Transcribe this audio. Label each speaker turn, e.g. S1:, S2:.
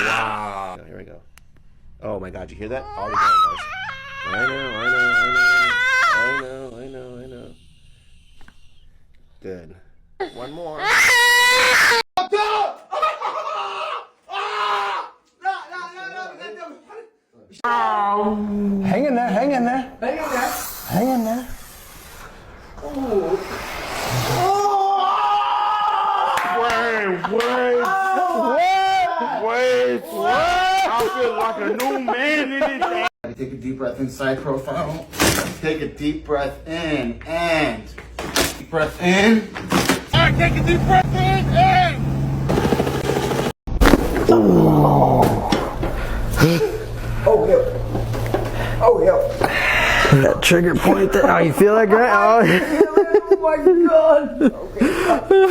S1: Wow. Here we go. Oh my God, you hear that? All together, guys. I know. Good. One more.
S2: Hang in there. Hang in there.
S1: Wait. I feel like a new man in this.
S3: Take a deep breath inside profile. Take a deep breath in and deep breath in. All right, take a deep breath in and. Oh, yeah.
S2: That trigger point there. Oh, you feel that, Grant? Oh,
S3: Oh my God. Okay.